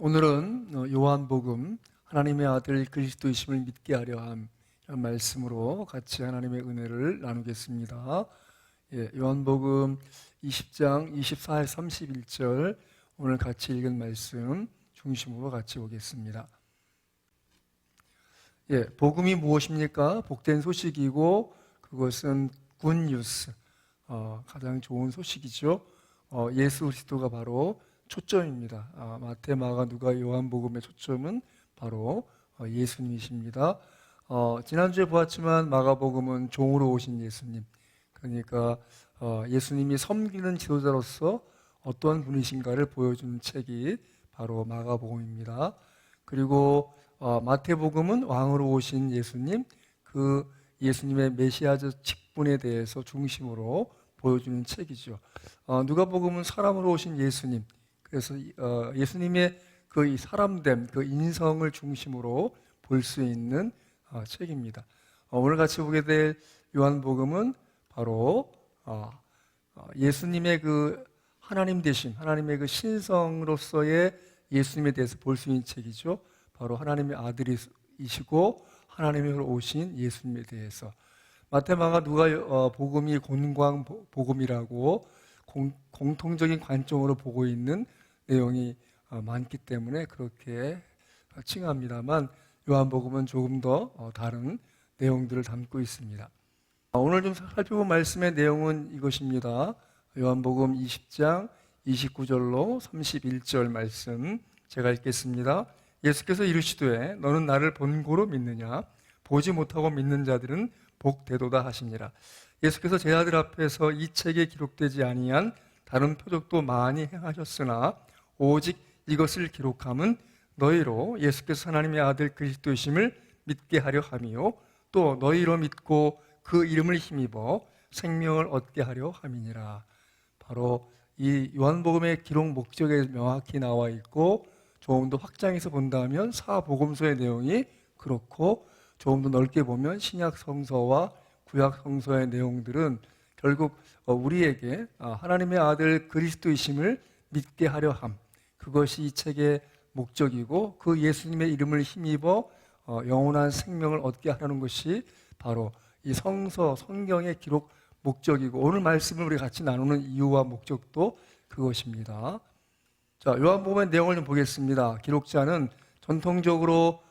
오늘은 요한복음 하나님의 아들 그리스도이심을 믿게 하려 함 이런 말씀으로 같이 하나님의 은혜를 나누겠습니다. 요한복음 20장 24절 31절 오늘 같이 읽은 말씀 중심으로 같이 보겠습니다. 복음이 무엇입니까? 복된 소식이고 그것은 굿뉴스, 가장 좋은 소식이죠. 예수 그리스도가 바로 초점입니다. 마태, 마가, 누가, 요한복음의 초점은 바로 예수님이십니다. 지난주에 보았지만 마가복음은 종으로 오신 예수님, 그러니까 예수님이 섬기는 지도자로서 어떤 분이신가를 보여주는 책이 바로 마가복음입니다. 그리고 마태복음은 왕으로 오신 예수님, 그 예수님의 메시아적 직분에 대해서 중심으로 보여주는 책이죠. 누가복음은 사람으로 오신 예수님, 그래서 예수님의 그 사람됨, 그 인성을 중심으로 볼 수 있는 책입니다. 오늘 같이 보게 될 요한복음은 바로 예수님의 그 하나님 되심, 하나님의 그 신성으로서의 예수님에 대해서 볼 수 있는 책이죠. 바로 하나님의 아들이시고 하나님으로 오신 예수님에 대해서. 마태, 마가, 누가 복음이 본광 복음이라고 공통적인 관점으로 보고 있는 내용이 많기 때문에 그렇게 칭합니다만 요한복음은 조금 더 다른 내용들을 담고 있습니다. 오늘 좀 살펴본 말씀의 내용은 이것입니다. 요한복음 20장 29절로 31절 말씀 제가 읽겠습니다. 예수께서 이르시되 너는 나를 본고로 믿느냐? 보지 못하고 믿는 자들은 복되도다 하시니라. 예수께서 제 아들 앞에서 이 책에 기록되지 아니한 다른 표적도 많이 행하셨으나 오직 이것을 기록함은 너희로 예수께서 하나님의 아들 그리스도이심을 믿게 하려 함이요 또 너희로 믿고 그 이름을 힘입어 생명을 얻게 하려 함이니라. 바로 이 요한복음의 기록 목적에 명확히 나와 있고 조금 더 확장해서 본다면 사복음서의 내용이 그렇고 조금 더 넓게 보면 신약 성서와 구약 성서의 내용들은 결국 우리에게 하나님의 아들 그리스도이심을 믿게 하려 함, 그것이 이 책의 목적이고 그 예수님의 이름을 힘입어 영원한 생명을 얻게 하려는 것이 바로 이 성경의 기록 목적이고 오늘 말씀을 우리 같이 나누는 이유와 목적도 그것입니다. 자, 요한복음의 내용을 좀 보겠습니다. 기록자는 전통적으로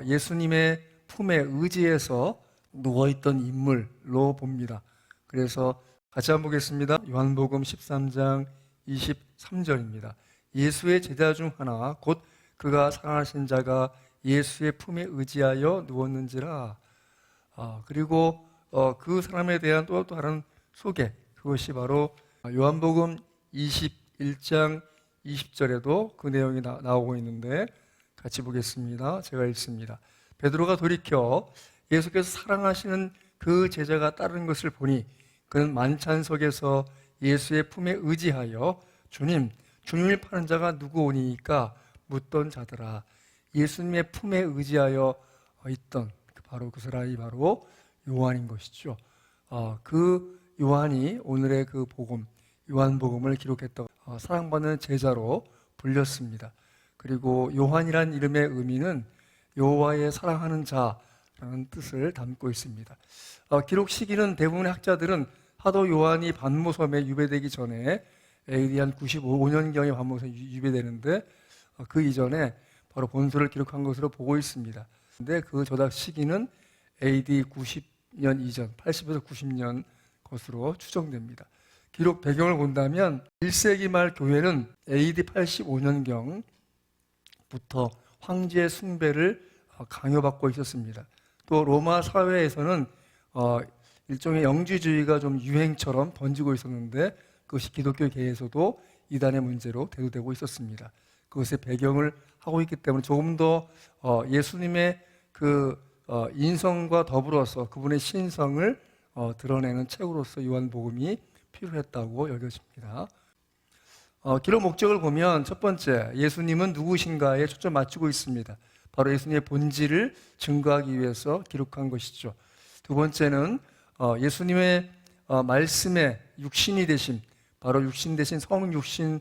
예수님의 품에 의지해서 누워있던 인물로 봅니다. 그래서 같이 한번 보겠습니다. 요한복음 13장 23절입니다. 예수의 제자 중 하나 곧 그가 사랑하신 자가 예수의 품에 의지하여 누웠는지라. 그리고 그 사람에 대한 또 다른 소개, 그것이 바로 요한복음 21장 20절에도 그 내용이 나오고 있는데 같이 보겠습니다. 제가 읽습니다. 베드로가 돌이켜 예수께서 사랑하시는 그 제자가 따르는 것을 보니 그는 만찬석에서 예수의 품에 의지하여 주님을 파는 자가 누구 오니까 묻던 자더라. 예수님의 품에 의지하여 있던 바로 그 사람이 바로 요한인 것이죠. 그 요한이 오늘의 그 복음, 요한복음을 기록했다고 사랑받는 제자로 불렸습니다. 그리고 요한이라는 이름의 의미는 여호와의 사랑하는 자라는 뜻을 담고 있습니다. 기록 시기는 대부분의 학자들은 사도 요한이 반모섬에 유배되기 전에 AD 한 95년경에 반모섬에 유배되는데 그 이전에 바로 본서를 기록한 것으로 보고 있습니다. 그런데 그 저작 시기는 AD 90년 이전, 80에서 90년 것으로 추정됩니다. 기록 배경을 본다면 1세기 말 교회는 AD 85년경부터 황제 숭배를 강요받고 있었습니다. 또 로마 사회에서는 일종의 영지주의가 좀 유행처럼 번지고 있었는데 그것이 기독교계에서도 이단의 문제로 대두되고 있었습니다. 그것의 배경을 하고 있기 때문에 조금 더 예수님의 그 인성과 더불어서 그분의 신성을 드러내는 책으로서 요한복음이 필요했다고 여겨집니다. 기록 목적을 보면 첫 번째, 예수님은 누구신가에 초점 맞추고 있습니다. 바로 예수님의 본질을 증거하기 위해서 기록한 것이죠. 두 번째는 예수님의 말씀의 육신이 되신, 바로 육신 대신 성육신을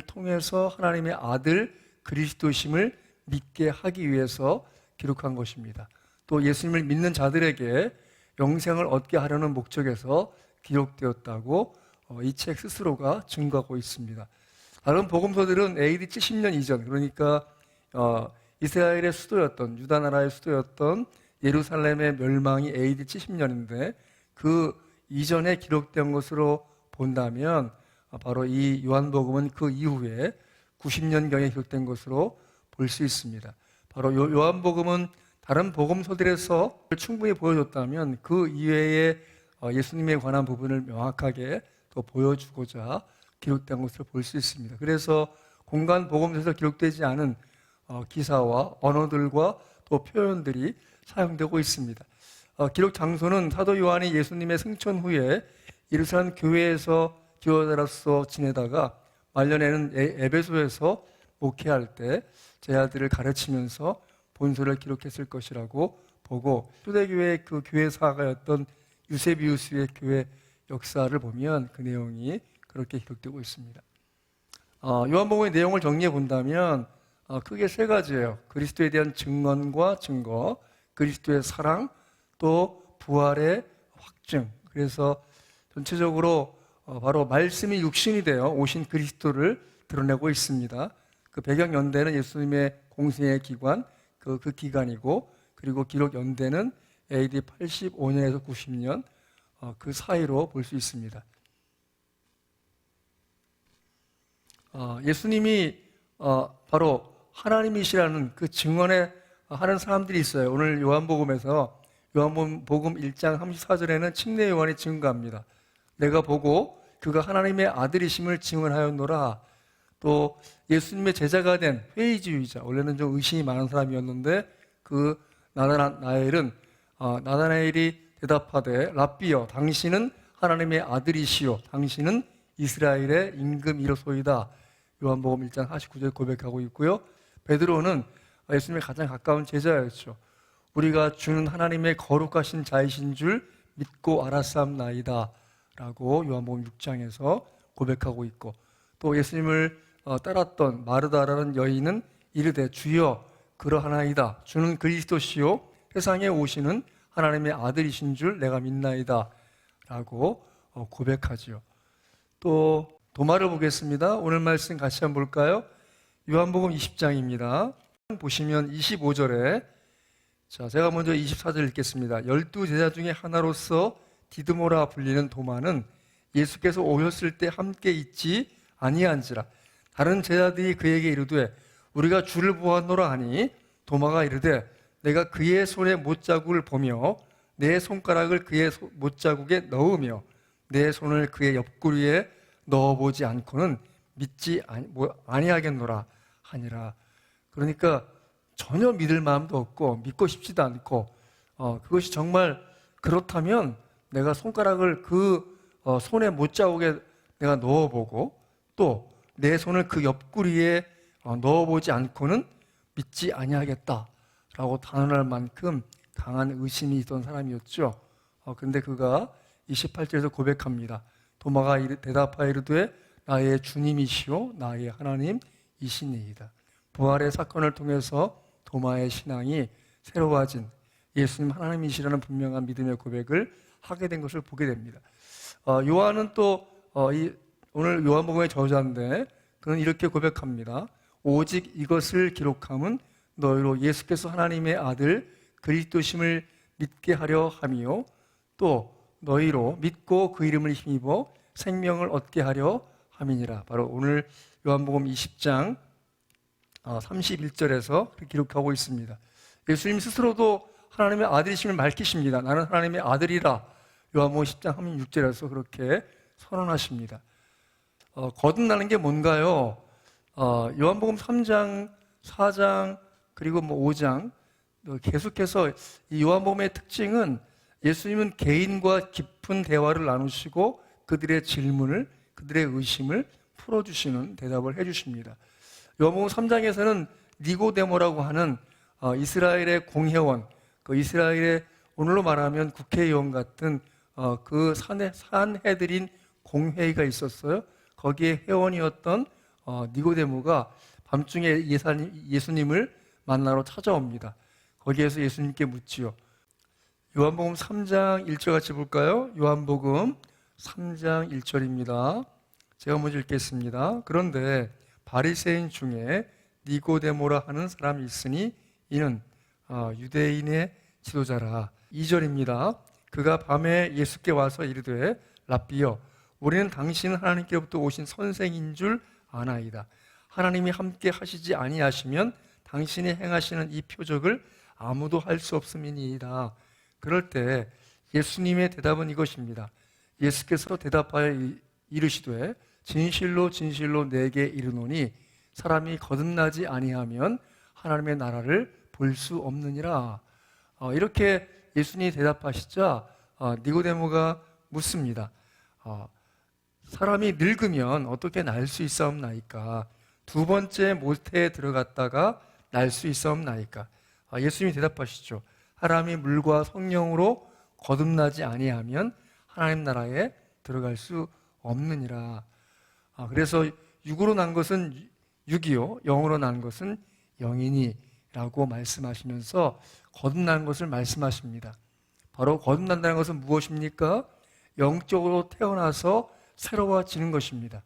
통해서 하나님의 아들 그리스도심을 믿게 하기 위해서 기록한 것입니다. 또 예수님을 믿는 자들에게 영생을 얻게 하려는 목적에서 기록되었다고 이 책 스스로가 증거하고 있습니다. 다른 복음서들은 AD 70년 이전, 그러니까 이스라엘의 수도였던, 유다 나라의 수도였던 예루살렘의 멸망이 AD 70년인데 그 이전에 기록된 것으로 본다면 바로 이 요한복음은 그 이후에 90년경에 기록된 것으로 볼 수 있습니다. 바로 요한복음은 다른 복음서들에서 충분히 보여줬다면 그 이외에 예수님에 관한 부분을 명확하게 또 보여주고자 기록된 것을 볼 수 있습니다. 그래서 공간 복음서에서 기록되지 않은 기사와 언어들과 또 표현들이 사용되고 있습니다. 기록 장소는 사도 요한이 예수님의 승천 후에 예루살렘 교회에서 기호자로서 지내다가 말년에는 에베소에서 목회할 때 제자들을 가르치면서 본서를 기록했을 것이라고 보고, 초대교회의 그 교회사가였던 유세비우스의 교회 역사를 보면 그 내용이 그렇게 기록되고 있습니다. 요한복음의 내용을 정리해 본다면 크게 세 가지예요. 그리스도에 대한 증언과 증거, 그리스도의 사랑, 또 부활의 확증. 그래서 전체적으로 바로 말씀이 육신이 되어 오신 그리스도를 드러내고 있습니다. 그 배경 연대는 예수님의 공생의 기간, 그 기간이고, 그리고 기록 연대는 AD 85년에서 90년 그 사이로 볼 수 있습니다. 예수님이 바로 하나님이시라는 그 증언에 하는 사람들이 있어요. 오늘 요한복음에서 요한복음 1장 34절에는 침례 요한이 증거합니다. 내가 보고 그가 하나님의 아들이심을 증언하였노라. 또 예수님의 제자가 된 회의주의자, 원래는 좀 의심이 많은 사람이었는데 그 나다나엘은 나다나엘이 대답하되 랍비여 당신은 하나님의 아들이시요 당신은 이스라엘의 임금이로소이다. 요한복음 1장 49절 고백하고 있고요. 베드로는 예수님의 가장 가까운 제자였죠. 우리가 주는 하나님의 거룩하신 자이신 줄 믿고 알았사옵나이다 라고 요한복음 6장에서 고백하고 있고, 또 예수님을 따랐던 마르다라는 여인은 이르되 주여 그러하나이다. 주는 그리스도시요 세상에 오시는 하나님의 아들이신 줄 내가 믿나이다 라고 고백하지요. 또 도마를 보겠습니다. 오늘 말씀 같이 한번 볼까요? 요한복음 20장입니다. 보시면 25절에 제가 먼저 24절 읽겠습니다. 12 제자 중에 하나로서 디드모라 불리는 도마는 예수께서 오셨을 때 함께 있지 아니한지라. 다른 제자들이 그에게 이르되 우리가 주를 보았노라 하니 도마가 이르되 내가 그의 손에 못자국을 보며 내 손가락을 그의 못자국에 넣으며 내 손을 그의 옆구리에 넣어보지 않고는 믿지 아니하겠노라 하니라. 그러니까 전혀 믿을 마음도 없고 믿고 싶지도 않고 그것이 정말 그렇다면 내가 손가락을 그 손의 못자국에 내가 넣어보고 또 내 손을 그 옆구리에 넣어보지 않고는 믿지 아니하겠다라고 단언할 만큼 강한 의심이 있던 사람이었죠. 그런데 그가 28절에서 고백합니다. 도마가 대답하여 이르되 나의 주님이시오 나의 하나님이시니이다. 부활의 사건을 통해서 도마의 신앙이 새로워진 예수님 하나님이시라는 분명한 믿음의 고백을 하게 된 것을 보게 됩니다. 요한은 또 오늘 요한복음의 저자인데 그는 이렇게 고백합니다. 오직 이것을 기록함은 너희로 예수께서 하나님의 아들 그리스도심을 믿게 하려 함이요 또 너희로 믿고 그 이름을 힘입어 생명을 얻게 하려 함이니라. 바로 오늘 요한복음 20장 31절에서 기록하고 있습니다. 예수님 스스로도 하나님의 아들이심을 밝히십니다. 나는 하나님의 아들이라. 요한복음 10장 36절에서 그렇게 선언하십니다. 거듭나는 게 뭔가요? 요한복음 3장, 4장, 그리고 5장 계속해서 이 요한복음의 특징은 예수님은 개인과 깊은 대화를 나누시고 그들의 질문을, 그들의 의심을 풀어주시는 대답을 해주십니다. 요한복음 3장에서는 니고데모라고 하는 이스라엘의 공회원, 그 이스라엘의 오늘로 말하면 국회의원 같은 그 산헤드린 공회의가 있었어요. 거기에 회원이었던 니고데모가 밤중에 예수님을 만나러 찾아옵니다. 거기에서 예수님께 묻지요. 요한복음 3장 1절 같이 볼까요? 요한복음 3장 1절입니다. 제가 먼저 읽겠습니다. 그런데 바리새인 중에 니고데모라 하는 사람이 있으니 이는 유대인의 지도자라. 2절입니다. 그가 밤에 예수께 와서 이르되 랍비여 우리는 당신은 하나님께로부터 오신 선생인 줄 아나이다. 하나님이 함께 하시지 아니하시면 당신이 행하시는 이 표적을 아무도 할 수 없음이니이다. 그럴 때 예수님의 대답은 이것입니다. 예수께서 대답하여 이르시되 진실로 진실로 내게 이르노니 사람이 거듭나지 아니하면 하나님의 나라를 볼 수 없느니라. 이렇게 예수님이 대답하시자 니고데모가 묻습니다. 사람이 늙으면 어떻게 날 수 있사옵나이까? 두 번째 모태에 들어갔다가 날 수 있사옵나이까? 예수님이 대답하시죠. 사람이 물과 성령으로 거듭나지 아니하면 하나님 나라에 들어갈 수 없느니라. 그래서 육으로 난 것은 육이요, 영으로 난 것은 영이니라고 말씀하시면서 거듭난 것을 말씀하십니다. 바로 거듭난다는 것은 무엇입니까? 영적으로 태어나서 새로워지는 것입니다.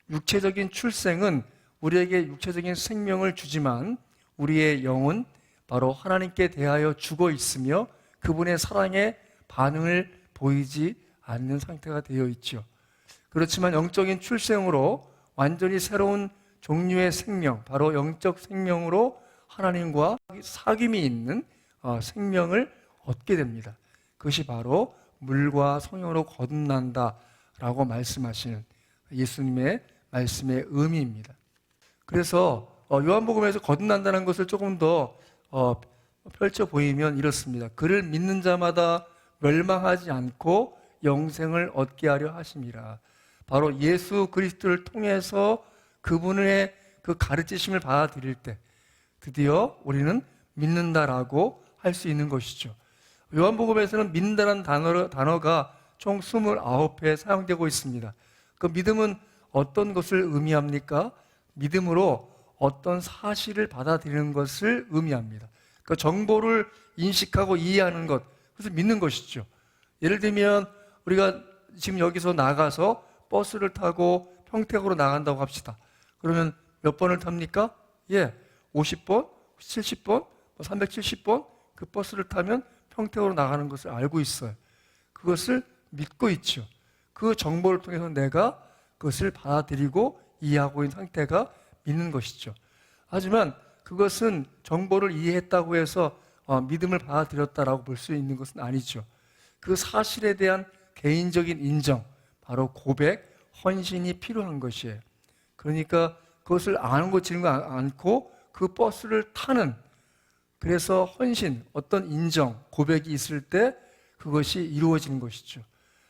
육체적인 출생은 우리에게 육체적인 생명을 주지만 우리의 영은 바로 하나님께 대하여 죽어 있으며 그분의 사랑에 반응을 보이지 않는 상태가 되어 있죠. 그렇지만 영적인 출생으로 완전히 새로운 종류의 생명, 바로 영적 생명으로 하나님과 사귐이 있는 생명을 얻게 됩니다. 그것이 바로 물과 성령으로 거듭난다라고 말씀하시는 예수님의 말씀의 의미입니다. 그래서 요한복음에서 거듭난다는 것을 조금 더 펼쳐 보이면 이렇습니다. 그를 믿는 자마다 멸망하지 않고 영생을 얻게 하려 하심이라. 바로 예수 그리스도를 통해서 그분의 그 가르치심을 받아들일 때 드디어 우리는 믿는다라고 할 수 있는 것이죠. 요한복음에서는 믿는다는 단어가 총 29회 사용되고 있습니다. 그 믿음은 어떤 것을 의미합니까? 믿음으로 어떤 사실을 받아들이는 것을 의미합니다. 그 정보를 인식하고 이해하는 것, 그것을 믿는 것이죠. 예를 들면 우리가 지금 여기서 나가서 버스를 타고 평택으로 나간다고 합시다. 그러면 몇 번을 탑니까? 50번, 70번, 370번 그 버스를 타면 평택으로 나가는 것을 알고 있어요. 그것을 믿고 있죠. 그 정보를 통해서 내가 그것을 받아들이고 이해하고 있는 상태가 믿는 것이죠. 하지만 그것은 정보를 이해했다고 해서 믿음을 받아들였다라고 볼 수 있는 것은 아니죠. 그 사실에 대한 개인적인 인정, 바로 고백, 헌신이 필요한 것이에요. 그러니까 그것을 아는 것 지는 거 않고 그 버스를 타는, 그래서 헌신, 어떤 인정, 고백이 있을 때 그것이 이루어지는 것이죠.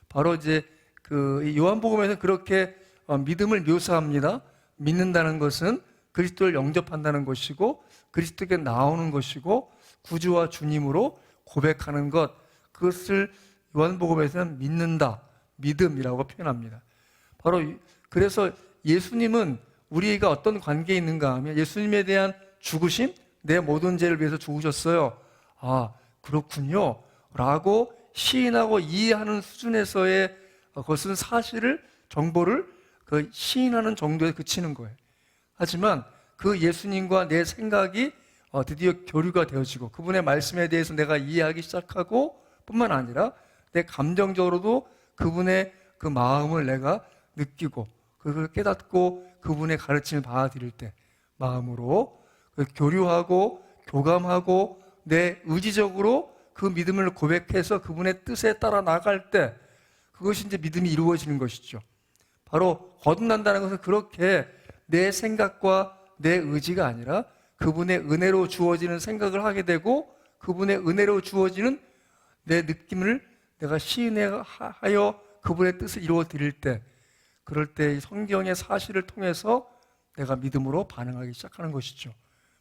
바로 이제 그 요한복음에서 그렇게 믿음을 묘사합니다. 믿는다는 것은 그리스도를 영접한다는 것이고 그리스도께 나오는 것이고 구주와 주님으로 고백하는 것, 그것을 요한복음에서는 믿는다, 믿음이라고 표현합니다. 바로 그래서 예수님은 우리가 어떤 관계에 있는가 하면 예수님에 대한 죽으심, 내 모든 죄를 위해서 죽으셨어요. 아, 그렇군요 라고 시인하고 이해하는 수준에서의 그것은 사실을, 정보를 그 시인하는 정도에 그치는 거예요. 하지만 그 예수님과 내 생각이 드디어 교류가 되어지고 그분의 말씀에 대해서 내가 이해하기 시작하고 뿐만 아니라 내 감정적으로도 그분의 그 마음을 내가 느끼고 그걸 깨닫고 그분의 가르침을 받아들일 때 마음으로 교류하고 교감하고 내 의지적으로 그 믿음을 고백해서 그분의 뜻에 따라 나갈 때 그것이 이제 믿음이 이루어지는 것이죠. 바로 거듭난다는 것은 그렇게 내 생각과 내 의지가 아니라 그분의 은혜로 주어지는 생각을 하게 되고 그분의 은혜로 주어지는 내 느낌을 내가 시인하여 그분의 뜻을 이루어 드릴 때, 그럴 때 성경의 사실을 통해서 내가 믿음으로 반응하기 시작하는 것이죠.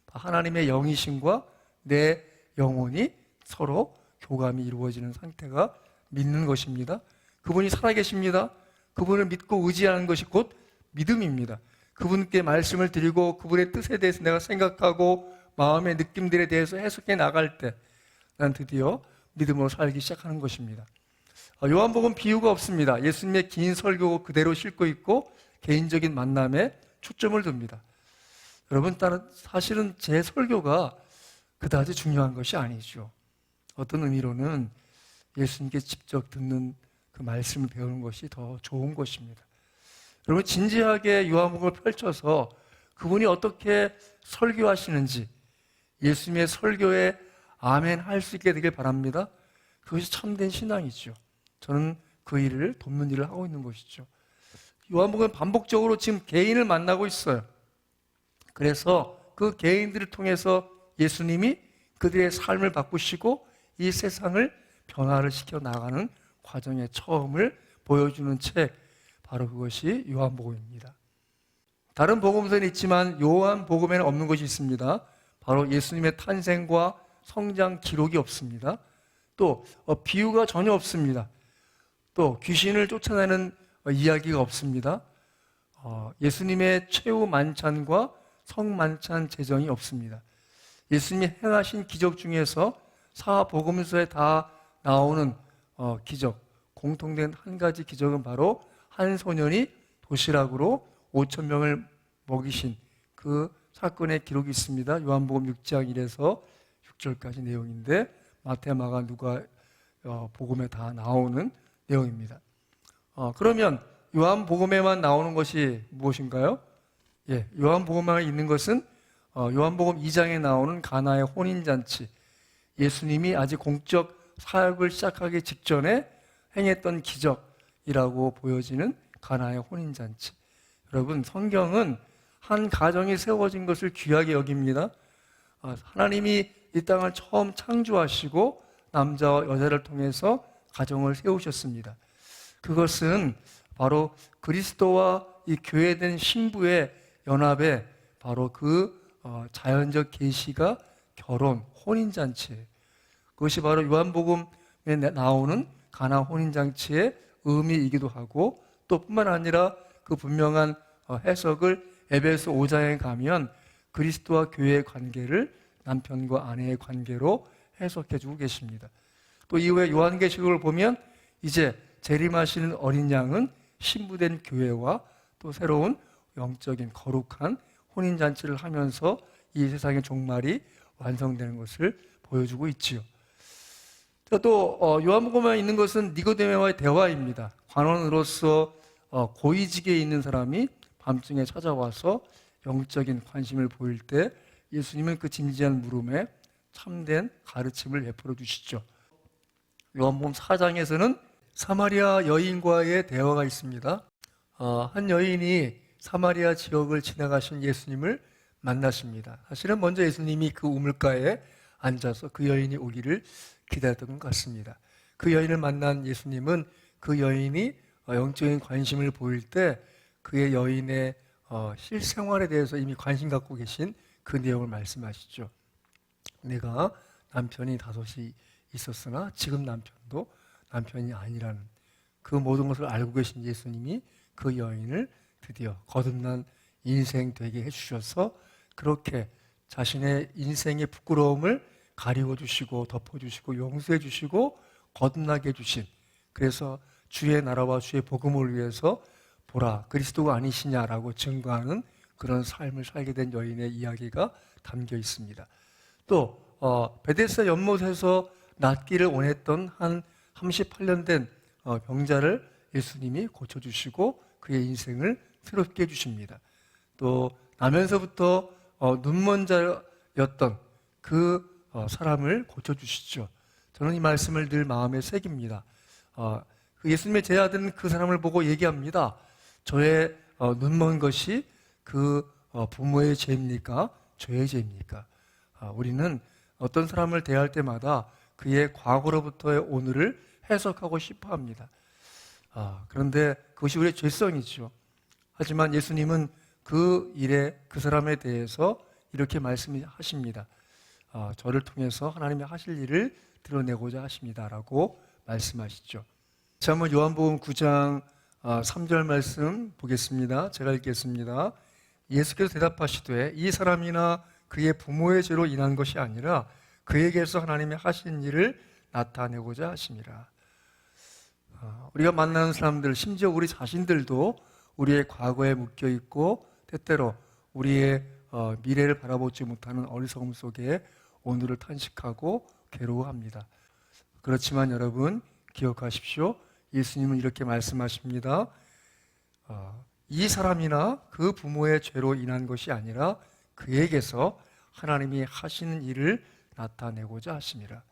하나님의 영이심과 내 영혼이 서로 교감이 이루어지는 상태가 믿는 것입니다. 그분이 살아계십니다. 그분을 믿고 의지하는 것이 곧 믿음입니다. 그분께 말씀을 드리고 그분의 뜻에 대해서 내가 생각하고 마음의 느낌들에 대해서 해석해 나갈 때 난 드디어 믿음으로 살기 시작하는 것입니다. 요한복음 비유가 없습니다. 예수님의 긴 설교 그대로 싣고 있고 개인적인 만남에 초점을 둡니다. 여러분, 사실은 제 설교가 그다지 중요한 것이 아니죠. 어떤 의미로는 예수님께 직접 듣는 그 말씀을 배우는 것이 더 좋은 것입니다. 여러분, 진지하게 요한복음을 펼쳐서 그분이 어떻게 설교하시는지 예수님의 설교에 아멘 할 수 있게 되길 바랍니다. 그것이 참된 신앙이죠. 저는 그 일을 돕는 일을 하고 있는 것이죠. 요한복음은 반복적으로 지금 개인을 만나고 있어요. 그래서 그 개인들을 통해서 예수님이 그들의 삶을 바꾸시고 이 세상을 변화를 시켜 나가는 과정의 처음을 보여주는 책, 바로 그것이 요한복음입니다. 다른 복음서는 있지만 요한복음에는 없는 것이 있습니다. 바로 예수님의 탄생과 성장 기록이 없습니다. 또 비유가 전혀 없습니다. 또 귀신을 쫓아내는 이야기가 없습니다. 예수님의 최후 만찬과 성만찬 제정이 없습니다. 예수님이 행하신 기적 중에서 사복음서에 다 나오는 기적, 공통된 한 가지 기적은 바로 한 소년이 도시락으로 5천 명을 먹이신 그 사건의 기록이 있습니다. 요한복음 6장 1에서 6절까지 내용인데 마태, 마가, 누가 복음에 다 나오는 내용입니다. 그러면 요한복음에만 나오는 것이 무엇인가요? 예, 요한복음에 있는 것은 요한복음 2장에 나오는 가나의 혼인잔치, 예수님이 아직 공적 사역을 시작하기 직전에 행했던 기적이라고 보여지는 가나의 혼인잔치. 여러분, 성경은 한 가정이 세워진 것을 귀하게 여깁니다. 하나님이 이 땅을 처음 창조하시고 남자와 여자를 통해서 가정을 세우셨습니다. 그것은 바로 그리스도와 이 교회된 신부의 연합에 바로 그 자연적 계시가 결혼, 혼인잔치예요. 그것이 바로 요한복음에 나오는 가나 혼인잔치의 의미이기도 하고, 또 뿐만 아니라 그 분명한 해석을 에베소 5장에 가면 그리스도와 교회의 관계를 남편과 아내의 관계로 해석해주고 계십니다. 또 이후에 요한계시록을 보면 이제 재림하시는 어린 양은 신부된 교회와 또 새로운 영적인 거룩한 혼인잔치를 하면서 이 세상의 종말이 완성되는 것을 보여주고 있지요. 또 요한복음에 있는 것은 니고데모와의 대화입니다. 관원으로서 고위직에 있는 사람이 밤중에 찾아와서 영적인 관심을 보일 때 예수님은 그 진지한 물음에 참된 가르침을 베풀어 주시죠. 요한복음 4장에서는 사마리아 여인과의 대화가 있습니다. 한 여인이 사마리아 지역을 지나가신 예수님을 만나십니다. 사실은 먼저 예수님이 그 우물가에 앉아서 그 여인이 오기를 기다렸던 것 같습니다. 그 여인을 만난 예수님은 그 여인이 영적인 관심을 보일 때 그의 여인의 실생활에 대해서 이미 관심 갖고 계신 그 내용을 말씀하시죠. 내가 남편이 5이 있었으나 지금 남편도 남편이 아니라는 그 모든 것을 알고 계신 예수님이 그 여인을 드디어 거듭난 인생 되게 해주셔서 그렇게 자신의 인생의 부끄러움을 가리워 주시고 덮어주시고 용서해 주시고 거듭나게 해주신, 그래서 주의 나라와 주의 복음을 위해서 보라 그리스도가 아니시냐라고 증거하는 그런 삶을 살게 된 여인의 이야기가 담겨 있습니다. 또 베데스다 연못에서 낫기를 원했던 한 38년 된 병자를 예수님이 고쳐주시고 그의 인생을 새롭게 해주십니다. 또 나면서부터 눈먼 자였던 그 사람을 고쳐주시죠. 저는 이 말씀을 늘 마음에 새깁니다. 그 예수님의 제자들은 그 사람을 보고 얘기합니다. 저의 눈먼 것이 그 부모의 죄입니까? 죄의 죄입니까? 우리는 어떤 사람을 대할 때마다 그의 과거로부터의 오늘을 해석하고 싶어 합니다. 그런데 그것이 우리의 죄성이죠. 하지만 예수님은 그 일에 그 사람에 대해서 이렇게 말씀하십니다. 저를 통해서 하나님이 하실 일을 드러내고자 하십니다라고 말씀하시죠. 자, 한번 요한복음 9장 3절 말씀 보겠습니다. 제가 읽겠습니다. 예수께서 대답하시되 이 사람이나 그의 부모의 죄로 인한 것이 아니라 그에게서 하나님이 하신 일을 나타내고자 하심이라. 우리가 만나는 사람들, 심지어 우리 자신들도 우리의 과거에 묶여 있고 때때로 우리의 미래를 바라보지 못하는 어리석음 속에 오늘을 탄식하고 괴로워합니다. 그렇지만 여러분 기억하십시오. 예수님은 이렇게 말씀하십니다. 이 사람이나 그 부모의 죄로 인한 것이 아니라 그에게서 하나님이 하시는 일을 나타내고자 하심이라.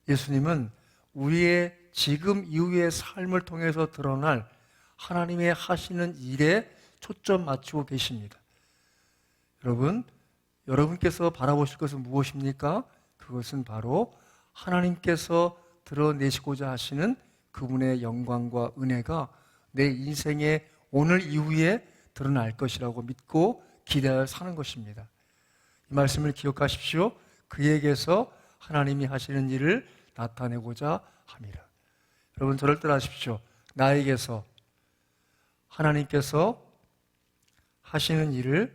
예수님은 우리의 지금 이후의 삶을 통해서 드러날 하나님의 하시는 일에 초점 맞추고 계십니다. 여러분께서 바라보실 것은 무엇입니까? 그것은 바로 하나님께서 드러내시고자 하시는 그분의 영광과 은혜가 내 인생의 오늘 이후에 드러날 것이라고 믿고 기대하여 사는 것입니다. 이 말씀을 기억하십시오. 그에게서 하나님이 하시는 일을 나타내고자 함이라. 여러분 저를 따라하십시오. 나에게서 하나님께서 하시는 일을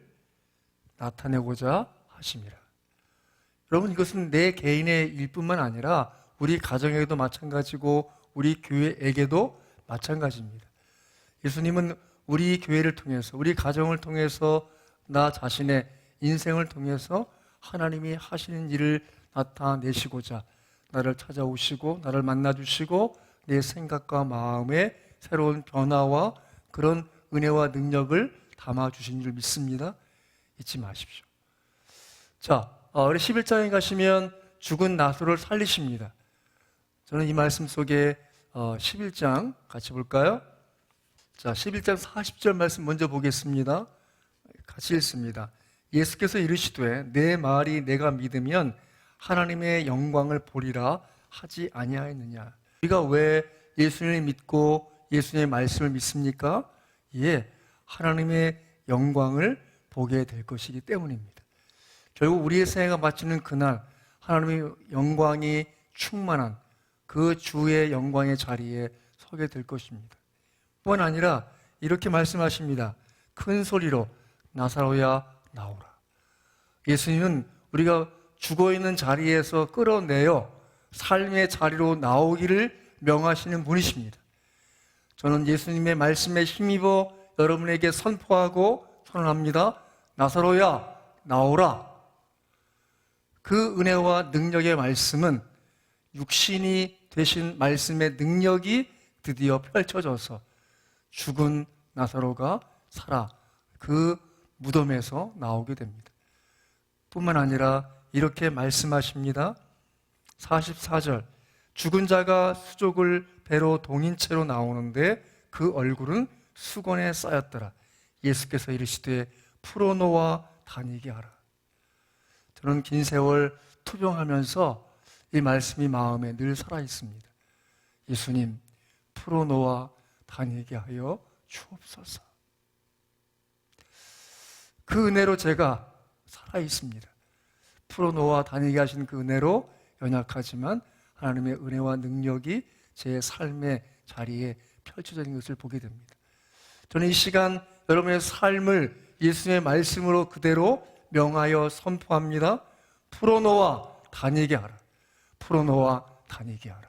나타내고자 하심이라. 여러분 이것은 내 개인의 일뿐만 아니라 우리 가정에도 마찬가지고 우리 교회에게도 마찬가지입니다. 예수님은 우리 교회를 통해서 우리 가정을 통해서 나 자신의 인생을 통해서 하나님이 하시는 일을 나타내시고자 나를 찾아오시고 나를 만나주시고 내 생각과 마음에 새로운 변화와 그런 은혜와 능력을 담아주신 줄 믿습니다. 잊지 마십시오. 자, 우리 11장에 가시면 죽은 나사로를 살리십니다. 저는 이 말씀 속에 11장 같이 볼까요? 자, 11장 40절 말씀 먼저 보겠습니다. 같이 읽습니다. 예수께서 이르시되 내 말이 내가 믿으면 하나님의 영광을 보리라 하지 아니하였느냐. 우리가 왜 예수님을 믿고 예수님의 말씀을 믿습니까? 예, 하나님의 영광을 보게 될 것이기 때문입니다. 결국 우리의 생애가 마치는 그날 하나님의 영광이 충만한 그 주의 영광의 자리에 서게 될 것입니다. 뿐만 아니라 이렇게 말씀하십니다. 큰 소리로 나사로야 나오라. 예수님은 우리가 죽어있는 자리에서 끌어내어 삶의 자리로 나오기를 명하시는 분이십니다. 저는 예수님의 말씀에 힘입어 여러분에게 선포하고 선언합니다. 나사로야 나오라. 그 은혜와 능력의 말씀은 육신이 되신 말씀의 능력이 드디어 펼쳐져서 죽은 나사로가 살아 그 무덤에서 나오게 됩니다. 뿐만 아니라 이렇게 말씀하십니다. 44절 죽은 자가 수족을 배로 동인 채로 나오는데 그 얼굴은 수건에 쌓였더라. 예수께서 이르시되 풀어놓아 다니게 하라. 저는 긴 세월 투병하면서 이 말씀이 마음에 늘 살아있습니다. 예수님 풀어놓아 다니게 하여 주옵소서. 그 은혜로 제가 살아있습니다. 풀어놓아 다니게 하신 그 은혜로 연약하지만 하나님의 은혜와 능력이 제 삶의 자리에 펼쳐져 있는 것을 보게 됩니다. 저는 이 시간 여러분의 삶을 예수님의 말씀으로 그대로 명하여 선포합니다. 풀어놓아 다니게 하라. 풀어놓아 다니게 하라.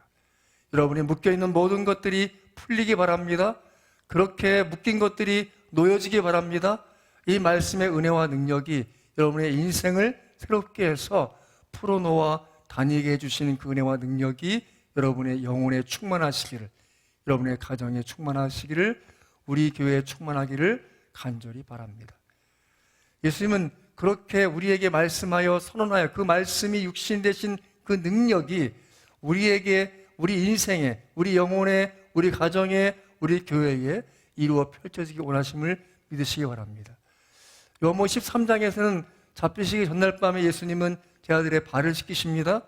여러분이 묶여있는 모든 것들이 풀리기 바랍니다. 그렇게 묶인 것들이 놓여지기 바랍니다. 이 말씀의 은혜와 능력이 여러분의 인생을 새롭게 해서 풀어놓아 다니게 해주시는 그 은혜와 능력이 여러분의 영혼에 충만하시기를, 여러분의 가정에 충만하시기를, 우리 교회에 충만하기를 간절히 바랍니다. 예수님은 그렇게 우리에게 말씀하여 선언하여 그 말씀이 육신 되신 그 능력이 우리에게, 우리 인생에, 우리 영혼에, 우리 가정에, 우리 교회에 이루어 펼쳐지기 원하심을 믿으시기 바랍니다. 요한복음 13장에서는 잡히시기 전날 밤에 예수님은 제 아들의 발을 씻기십니다.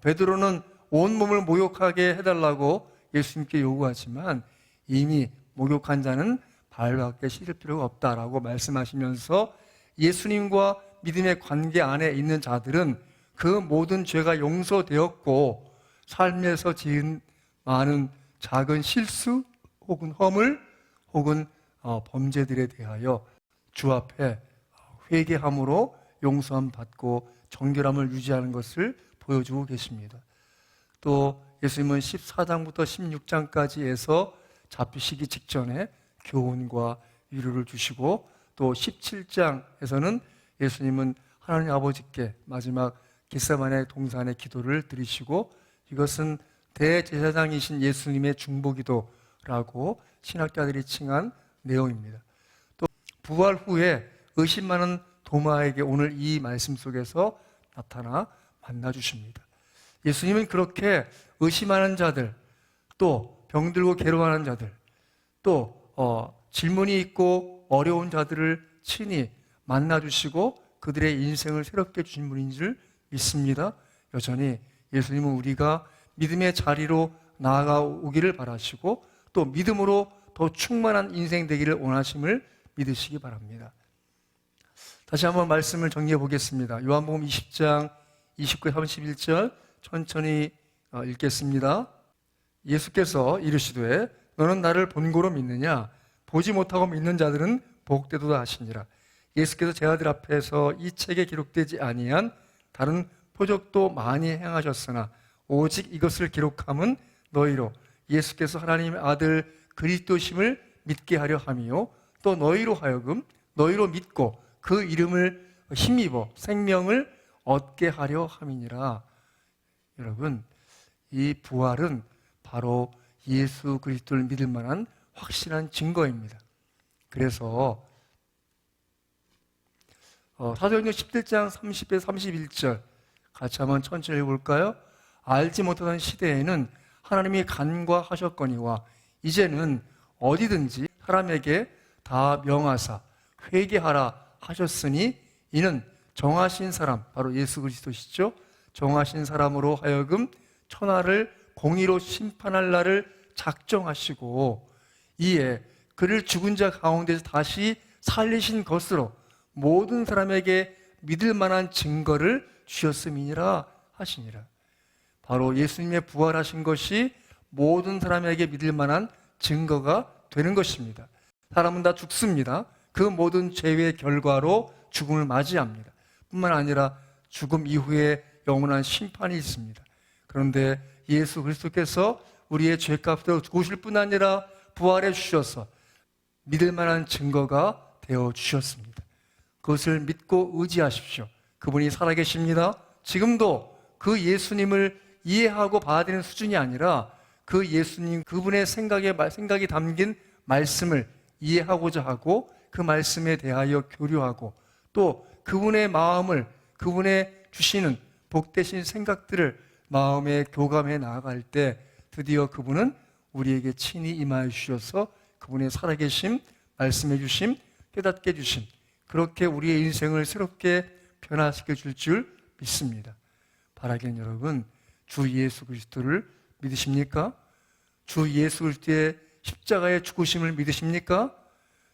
베드로는 온몸을 목욕하게 해달라고 예수님께 요구하지만 이미 목욕한 자는 발밖에 씻을 필요가 없다라고 말씀하시면서 예수님과 믿음의 관계 안에 있는 자들은 그 모든 죄가 용서되었고 삶에서 지은 많은 작은 실수 혹은 허물 혹은 범죄들에 대하여 주 앞에 회개함으로 용서함 받고 정결함을 유지하는 것을 보여주고 계십니다. 또 예수님은 14장부터 16장까지 해서 잡히시기 직전에 교훈과 위로를 주시고, 또 17장에서는 예수님은 하나님 아버지께 마지막 겟세마네 동산의 기도를 드리시고, 이것은 대제사장이신 예수님의 중보기도라고 신학자들이 칭한 내용입니다. 또 부활 후에 의심 많은 도마에게 오늘 이 말씀 속에서 나타나 만나주십니다. 예수님은 그렇게 의심하는 자들, 또 병들고 괴로워하는 자들, 또 질문이 있고 어려운 자들을 친히 만나주시고 그들의 인생을 새롭게 주신 분인 줄 믿습니다. 여전히 예수님은 우리가 믿음의 자리로 나아가오기를 바라시고, 또 믿음으로 더 충만한 인생 되기를 원하심을 믿으시기 바랍니다. 다시 한번 말씀을 정리해 보겠습니다. 요한복음 20장 29, 31절 천천히 읽겠습니다. 예수께서 이르시되 너는 나를 본고로 믿느냐? 보지 못하고 믿는 자들은 복되도다 하시니라. 예수께서 제 아들 앞에서 이 책에 기록되지 아니한 다른 표적도 많이 행하셨으나 오직 이것을 기록함은 너희로 예수께서 하나님의 아들 그리스도심을 믿게 하려 함이요, 또 너희로 하여금 너희로 믿고 그 이름을 힘입어 생명을 얻게 하려 함이니라. 여러분, 이 부활은 바로 예수 그리스도를 믿을 만한 확실한 증거입니다. 그래서 사도행전 17장 30에 31절 같이 한번 천천히 해볼까요? 알지 못하던 시대에는 하나님이 간과하셨거니와 이제는 어디든지 사람에게 다 명하사 회개하라 하셨으니 이는 정하신 사람, 바로 예수 그리스도시죠. 정하신 사람으로 하여금 천하를 공의로 심판할 날을 작정하시고 이에 그를 죽은 자 가운데서 다시 살리신 것으로 모든 사람에게 믿을 만한 증거를 주셨음이니라 하시니라. 바로 예수님의 부활하신 것이 모든 사람에게 믿을 만한 증거가 되는 것입니다. 사람은 다 죽습니다. 그 모든 죄의 결과로 죽음을 맞이합니다. 뿐만 아니라 죽음 이후에 영원한 심판이 있습니다. 그런데 예수 그리스도께서 우리의 죄값으로 죽으실 뿐 아니라 부활해 주셔서 믿을 만한 증거가 되어 주셨습니다. 그것을 믿고 의지하십시오. 그분이 살아계십니다. 지금도 그 예수님을 이해하고 받아들이는 수준이 아니라 그 예수님, 그분의 생각이 담긴 말씀을 이해하고자 하고 그 말씀에 대하여 교류하고 또 그분의 마음을, 그분의 주시는 복되신 생각들을 마음에 교감해 나아갈 때 드디어 그분은 우리에게 친히 임하여 주셔서 그분의 살아계심, 말씀해 주심, 깨닫게 주심, 그렇게 우리의 인생을 새롭게 변화시켜 줄 줄 믿습니다. 바라기는 여러분, 주 예수 그리스도를 믿으십니까? 주 예수 그리스도의 십자가의 죽으심을 믿으십니까?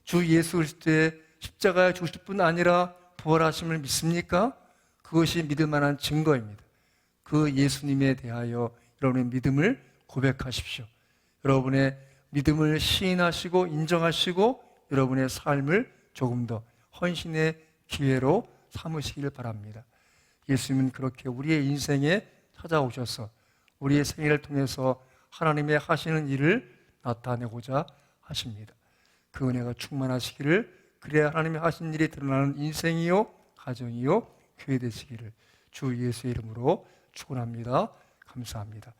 주 예수 그리스도의 십자가의 죽으실 뿐 아니라 부활하심을 믿습니까? 그것이 믿을 만한 증거입니다. 그 예수님에 대하여 여러분의 믿음을 고백하십시오. 여러분의 믿음을 시인하시고 인정하시고 여러분의 삶을 조금 더 헌신의 기회로 삼으시길 바랍니다. 예수님은 그렇게 우리의 인생에 찾아오셔서 우리의 생애를 통해서 하나님의 하시는 일을 나타내고자 하십니다. 그 은혜가 충만하시기를, 그래야 하나님의 하신 일이 드러나는 인생이요 가정이요 교회 되시기를 주 예수의 이름으로 축원합니다. 감사합니다.